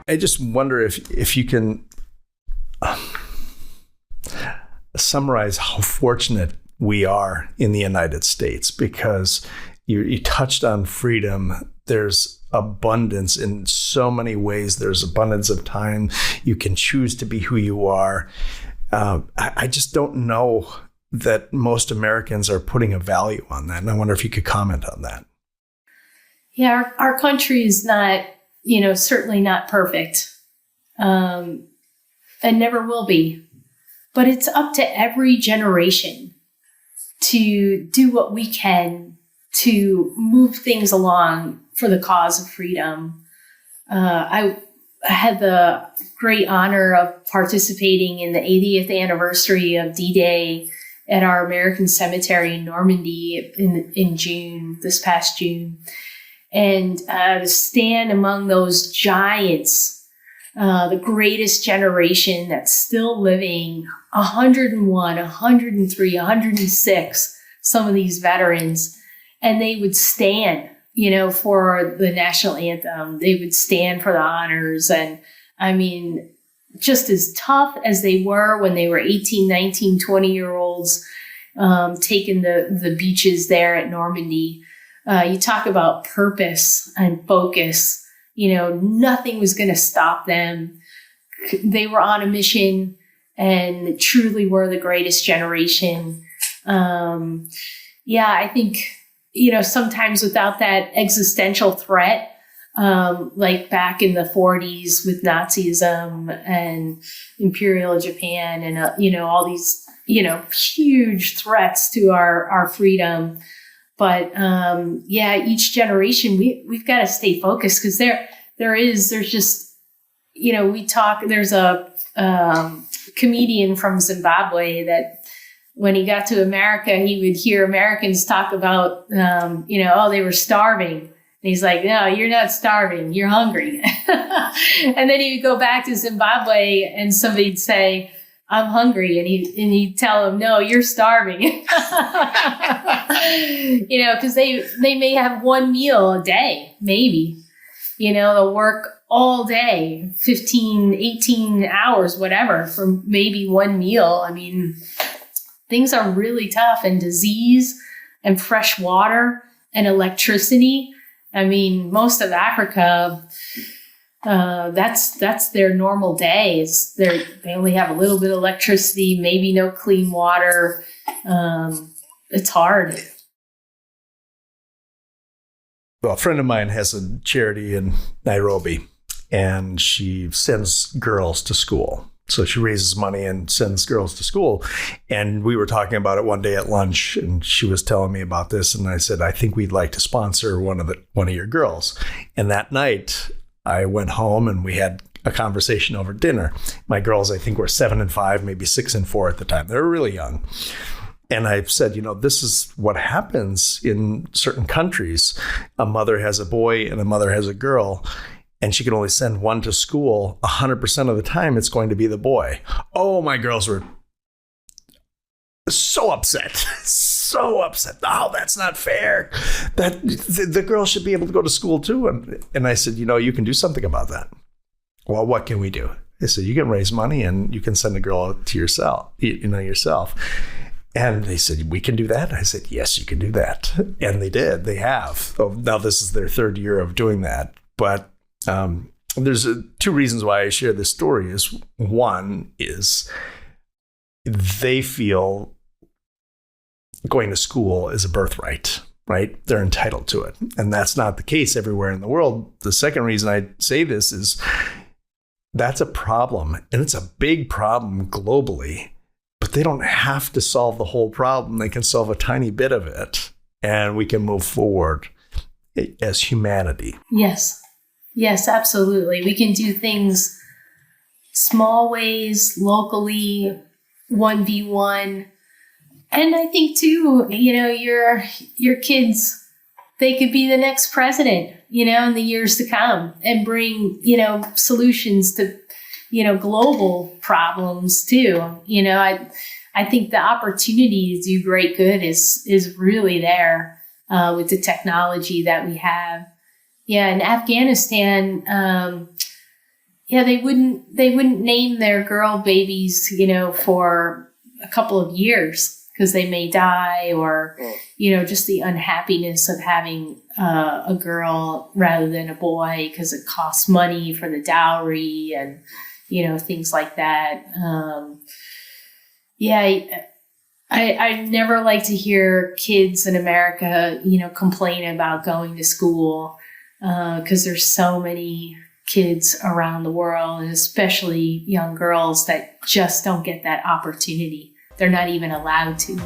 I just wonder if you can summarize how fortunate we are in the United States, because you touched on freedom. There's abundance in so many ways. There's abundance of time. You can choose to be who you are. I just don't know that most Americans are putting a value on that. And I wonder if you could comment on that. Yeah, our country is not, certainly not perfect, and never will be. But it's up to every generation to do what we can to move things along for the cause of freedom. I had the great honor of participating in the 80th anniversary of D-Day at our American cemetery in Normandy in June, this past June. And to stand among those giants, the greatest generation that's still living, 101, 103, 106, some of these veterans, and they would stand, for the national anthem. They would stand for the honors. And I mean, just as tough as they were when they were 18, 19, 20-year-olds, taking the beaches there at Normandy. You talk about purpose and focus. Nothing was going to stop them. They were on a mission and truly were the greatest generation. I think, sometimes without that existential threat, like back in the 40s with Nazism and Imperial Japan and, all these, huge threats to our freedom. But each generation, we've got to stay focused, because there's just, there's a comedian from Zimbabwe that when he got to America, he would hear Americans talk about, they were starving. And he's like, no, you're not starving, you're hungry. And then he would go back to Zimbabwe and somebody'd say, I'm hungry. And he'd tell them, no, you're starving. Because they may have one meal a day, maybe. They'll work all day, 15, 18 hours, whatever, for maybe one meal. I mean, things are really tough, and disease and fresh water and electricity. I mean, most of Africa, that's their normal days. They only have a little bit of electricity, maybe no clean water. It's hard. Well, a friend of mine has a charity in Nairobi, and she sends girls to school. So she raises money and sends girls to school. And we were talking about it one day at lunch, and she was telling me about this. And I said, I think we'd like to sponsor one of your girls. And that night I went home and we had a conversation over dinner. My girls, I think, were 7 and 5, maybe 6 and 4 at the time. They were really young. And I said, this is what happens in certain countries. A mother has a boy and a mother has a girl, and she can only send one to school. 100% of the time, it's going to be the boy. Oh, my girls were so upset. So upset. Oh, that's not fair. That the girl should be able to go to school too. And I said, you can do something about that. Well, what can we do? I said, you can raise money and you can send a girl to yourself, yourself. And they said, we can do that? I said, yes, you can do that. And they did. They have. So now this is their 3rd year of doing that. But there's 2 reasons why I share this story. Is one is they feel going to school is a birthright, right? They're entitled to it. And that's not the case everywhere in the world. The second reason I say this is that's a problem, and it's a big problem globally, but they don't have to solve the whole problem. They can solve a tiny bit of it, and we can move forward as humanity. Yes. Yes, absolutely. We can do things small ways, locally, 1v1. And I think too, your kids, they could be the next president, in the years to come, and bring, solutions to, global problems too. I think the opportunity to do great good is really there with the technology that we have. Yeah, in Afghanistan, yeah, they wouldn't name their girl babies, for a couple of years because they may die, or, just the unhappiness of having a girl rather than a boy because it costs money for the dowry and, things like that. I never like to hear kids in America, complain about going to school because there's so many kids around the world, and especially young girls that just don't get that opportunity. They're not even allowed to.